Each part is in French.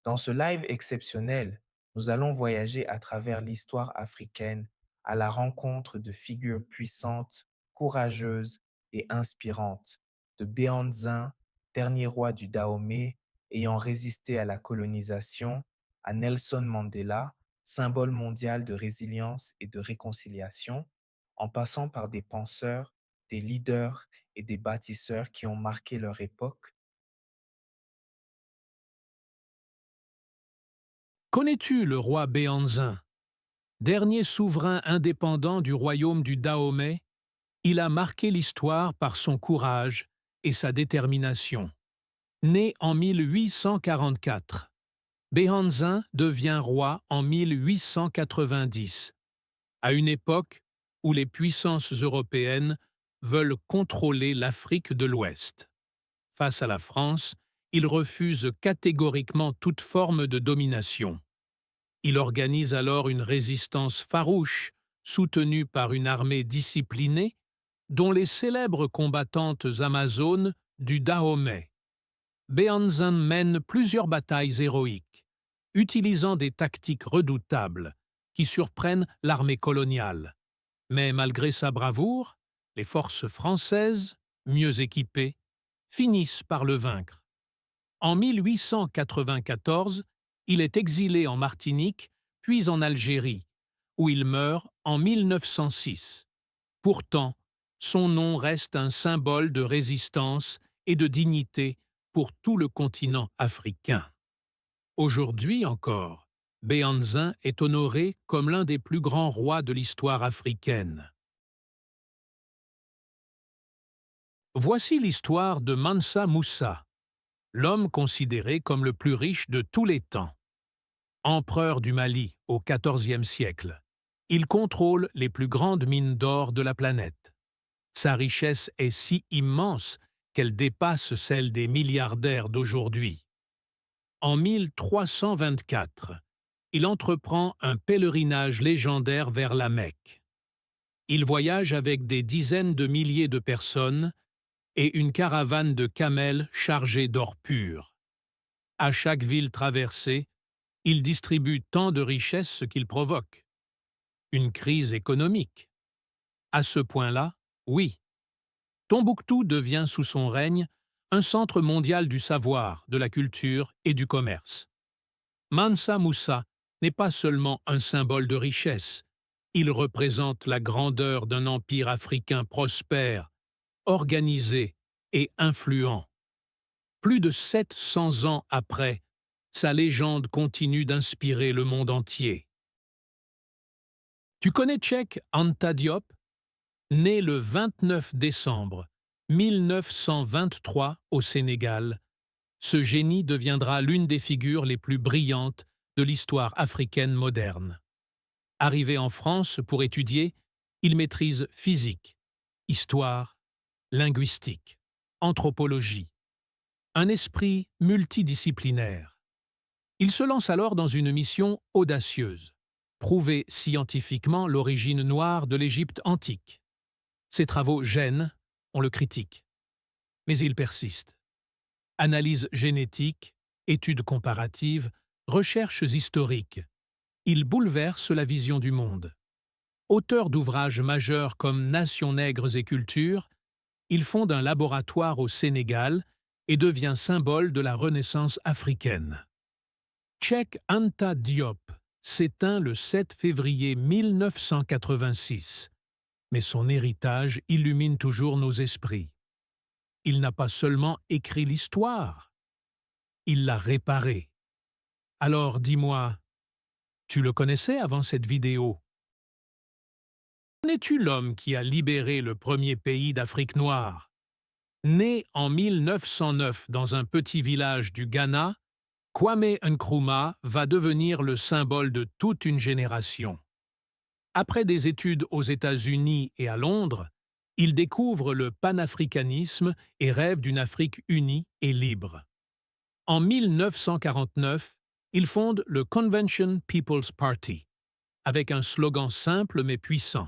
Dans ce live exceptionnel, nous allons voyager à travers l'histoire africaine à la rencontre de figures puissantes, courageuses et inspirantes, de Béhanzin, dernier roi du Dahomey, ayant résisté à la colonisation, à Nelson Mandela, symbole mondial de résilience et de réconciliation, en passant par des penseurs, des leaders et des bâtisseurs qui ont marqué leur époque. Connais-tu le roi Béhanzin? Dernier souverain indépendant du royaume du Dahomey, il a marqué l'histoire par son courage et sa détermination. Né en 1844, Béhanzin devient roi en 1890, à une époque où les puissances européennes veulent contrôler l'Afrique de l'Ouest. Face à la France, il refuse catégoriquement toute forme de domination. Il organise alors une résistance farouche, soutenue par une armée disciplinée, dont les célèbres combattantes amazones du Dahomey. Béhanzin mène plusieurs batailles héroïques, utilisant des tactiques redoutables qui surprennent l'armée coloniale. Mais malgré sa bravoure, les forces françaises, mieux équipées, finissent par le vaincre. En 1894, il est exilé en Martinique, puis en Algérie, où il meurt en 1906. Pourtant, son nom reste un symbole de résistance et de dignité pour tout le continent africain. Aujourd'hui encore, Béhanzin est honoré comme l'un des plus grands rois de l'histoire africaine. Voici l'histoire de Mansa Moussa, l'homme considéré comme le plus riche de tous les temps. Empereur du Mali au XIVe siècle, il contrôle les plus grandes mines d'or de la planète. Sa richesse est si immense qu'elle dépasse celle des milliardaires d'aujourd'hui. En 1324, il entreprend un pèlerinage légendaire vers la Mecque. Il voyage avec des dizaines de milliers de personnes et une caravane de camels chargés d'or pur. À chaque ville traversée, il distribue tant de richesses qu'il provoque. Une crise économique. À ce point-là, oui. Tombouctou devient sous son règne un centre mondial du savoir, de la culture et du commerce. Mansa Moussa n'est pas seulement un symbole de richesse, il représente la grandeur d'un empire africain prospère, organisé et influent. Plus de 700 ans après, sa légende continue d'inspirer le monde entier. Tu connais Cheikh Anta Diop? Né le 29 décembre 1923 au Sénégal, ce génie deviendra l'une des figures les plus brillantes de l'histoire africaine moderne. Arrivé en France pour étudier, il maîtrise physique, histoire, linguistique, anthropologie, un esprit multidisciplinaire. Il se lance alors dans une mission audacieuse, prouver scientifiquement l'origine noire de l'Égypte antique. Ses travaux gênent, on le critique. Mais il persiste. Analyse génétique, études comparatives, recherches historiques. Il bouleverse la vision du monde. Auteur d'ouvrages majeurs comme Nations nègres et culture, il fonde un laboratoire au Sénégal et devient symbole de la Renaissance africaine. Cheikh Anta Diop s'éteint le 7 février 1986, mais son héritage illumine toujours nos esprits. Il n'a pas seulement écrit l'histoire, il l'a réparée. Alors dis-moi, tu le connaissais avant cette vidéo? Connais-tu l'homme qui a libéré le premier pays d'Afrique noire? Né en 1909 dans un petit village du Ghana, Kwame Nkrumah va devenir le symbole de toute une génération. Après des études aux États-Unis et à Londres, il découvre le panafricanisme et rêve d'une Afrique unie et libre. En 1949, il fonde le Convention People's Party, avec un slogan simple mais puissant: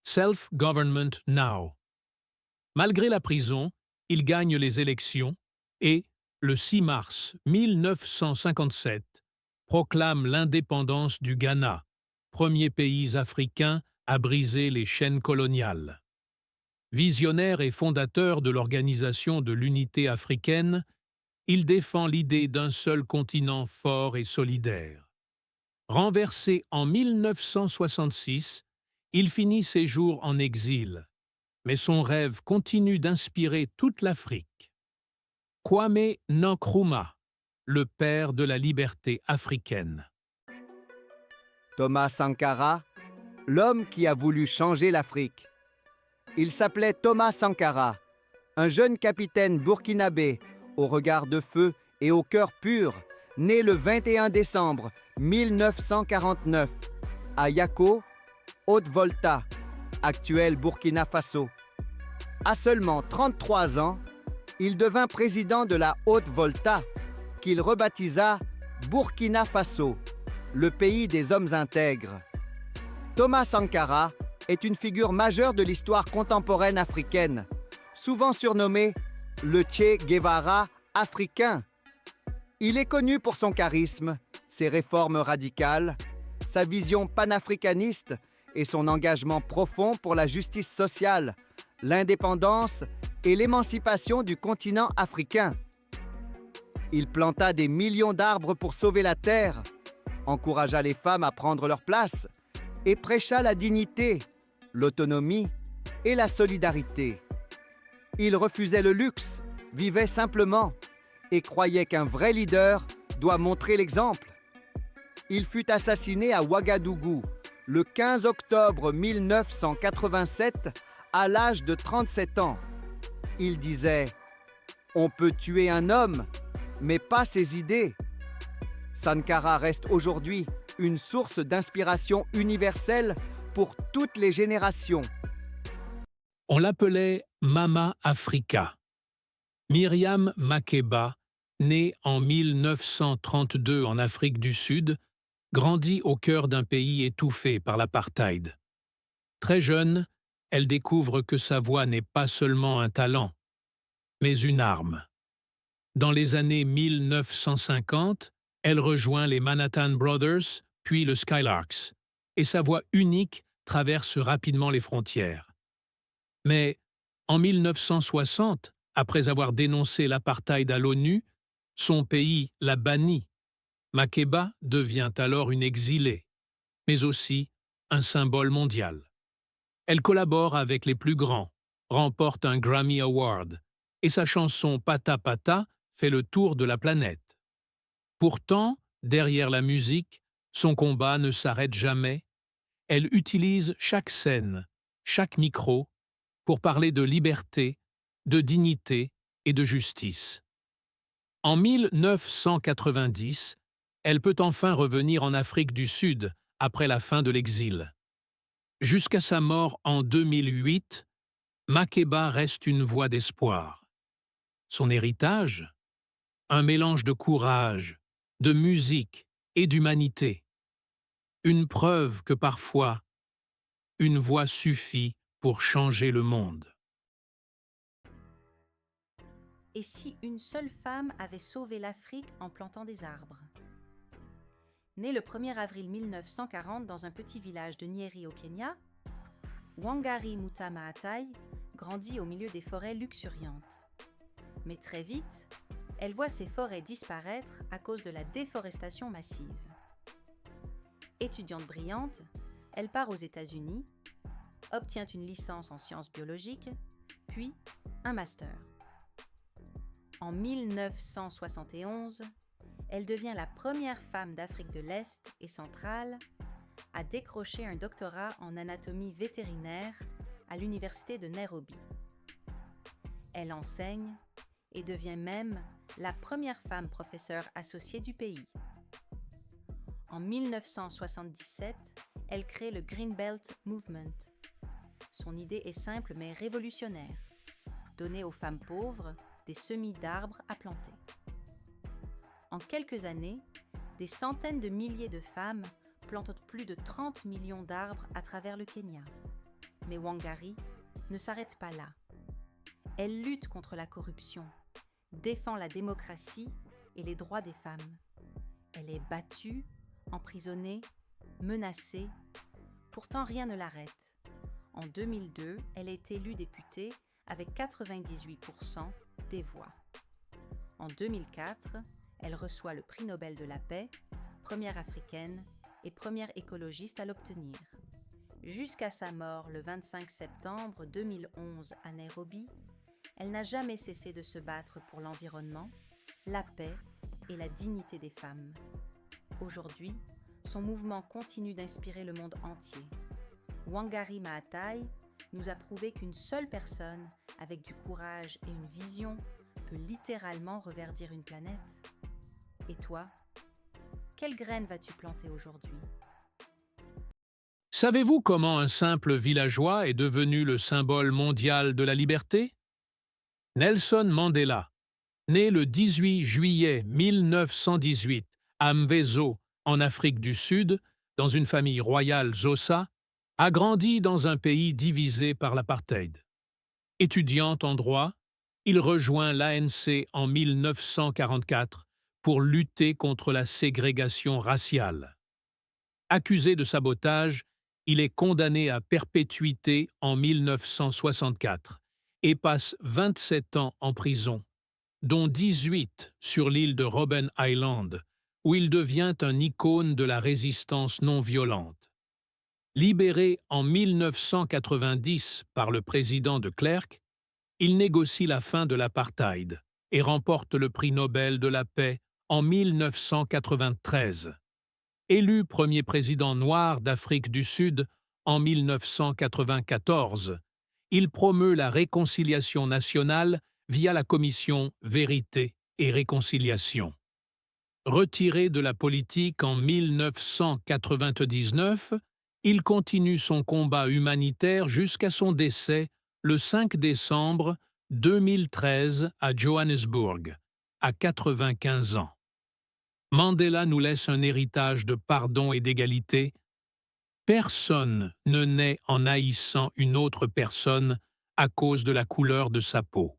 Self-Government Now. Malgré la prison, il gagne les élections et, le 6 mars 1957, proclame l'indépendance du Ghana, premier pays africain à briser les chaînes coloniales. Visionnaire et fondateur de l'Organisation de l'Unité africaine, il défend l'idée d'un seul continent fort et solidaire. Renversé en 1966, il finit ses jours en exil, mais son rêve continue d'inspirer toute l'Afrique. Kwame Nkrumah, le père de la liberté africaine. Thomas Sankara, l'homme qui a voulu changer l'Afrique. Il s'appelait Thomas Sankara, un jeune capitaine burkinabé, au regard de feu et au cœur pur, né le 21 décembre 1949 à Yako, Haute-Volta, actuel Burkina Faso. À seulement 33 ans, il devint président de la Haute-Volta, qu'il rebaptisa Burkina Faso, le pays des hommes intègres. Thomas Sankara est une figure majeure de l'histoire contemporaine africaine, souvent surnommé le Che Guevara africain. Il est connu pour son charisme, ses réformes radicales, sa vision panafricaniste et son engagement profond pour la justice sociale, l'indépendance et l'émancipation du continent africain. Il planta des millions d'arbres pour sauver la terre, encouragea les femmes à prendre leur place et prêcha la dignité, l'autonomie et la solidarité. Il refusait le luxe, vivait simplement et croyait qu'un vrai leader doit montrer l'exemple. Il fut assassiné à Ouagadougou le 15 octobre 1987 à l'âge de 37 ans. Il disait « On peut tuer un homme, mais pas ses idées ». Sankara reste aujourd'hui une source d'inspiration universelle pour toutes les générations. On l'appelait Mama Africa. Myriam Makeba, née en 1932 en Afrique du Sud, grandit au cœur d'un pays étouffé par l'apartheid. Très jeune, elle découvre que sa voix n'est pas seulement un talent, mais une arme. Dans les années 1950, elle rejoint les Manhattan Brothers, puis le Skylarks, et sa voix unique traverse rapidement les frontières. Mais en 1960, après avoir dénoncé l'apartheid à l'ONU, son pays la bannit. Makeba devient alors une exilée, mais aussi un symbole mondial. Elle collabore avec les plus grands, remporte un Grammy Award, et sa chanson Pata Pata fait le tour de la planète. Pourtant, derrière la musique, son combat ne s'arrête jamais. Elle utilise chaque scène, chaque micro, pour parler de liberté, de dignité et de justice. En 1990, elle peut enfin revenir en Afrique du Sud après la fin de l'exil. Jusqu'à sa mort en 2008, Makeba reste une voix d'espoir. Son héritage? Un mélange de courage, de musique et d'humanité. Une preuve que parfois, une voix suffit pour changer le monde. Et si une seule femme avait sauvé l'Afrique en plantant des arbres? Née le 1er avril 1940 dans un petit village de Nyeri au Kenya, Wangari Maathai Maathai grandit au milieu des forêts luxuriantes. Mais très vite, elle voit ces forêts disparaître à cause de la déforestation massive. Étudiante brillante, elle part aux États-Unis, obtient une licence en sciences biologiques, puis un master. En 1971, elle devient la première femme d'Afrique de l'Est et centrale à décrocher un doctorat en anatomie vétérinaire à l'université de Nairobi. Elle enseigne et devient même la première femme professeure associée du pays. En 1977, elle crée le Green Belt Movement. Son idée est simple mais révolutionnaire: donner aux femmes pauvres des semis d'arbres à planter. En quelques années, des centaines de milliers de femmes plantent plus de 30 millions d'arbres à travers le Kenya. Mais Wangari ne s'arrête pas là. Elle lutte contre la corruption, défend la démocratie et les droits des femmes. Elle est battue, emprisonnée, menacée. Pourtant, rien ne l'arrête. En 2002, elle est élue députée avec 98% des voix. En 2004, elle reçoit le prix Nobel de la paix, première africaine et première écologiste à l'obtenir. Jusqu'à sa mort le 25 septembre 2011 à Nairobi, elle n'a jamais cessé de se battre pour l'environnement, la paix et la dignité des femmes. Aujourd'hui, son mouvement continue d'inspirer le monde entier. Wangari Maathai nous a prouvé qu'une seule personne, avec du courage et une vision, peut littéralement reverdir une planète. Et toi, quelle graine vas-tu planter aujourd'hui ? Savez-vous comment un simple villageois est devenu le symbole mondial de la liberté? Nelson Mandela, né le 18 juillet 1918 à Mvezo, en Afrique du Sud, dans une famille royale Xhosa, a grandi dans un pays divisé par l'apartheid. Étudiant en droit, il rejoint l'ANC en 1944 pour lutter contre la ségrégation raciale. Accusé de sabotage, il est condamné à perpétuité en 1964 et passe 27 ans en prison, dont 18 sur l'île de Robben Island, où il devient un icône de la résistance non violente. Libéré en 1990 par le président de Klerk, il négocie la fin de l'apartheid et remporte le prix Nobel de la paix en 1993. Élu premier président noir d'Afrique du Sud en 1994, il promeut la réconciliation nationale via la commission Vérité et Réconciliation. Retiré de la politique en 1999, il continue son combat humanitaire jusqu'à son décès le 5 décembre 2013 à Johannesburg, à 95 ans. Mandela nous laisse un héritage de pardon et d'égalité. Personne ne naît en haïssant une autre personne à cause de la couleur de sa peau.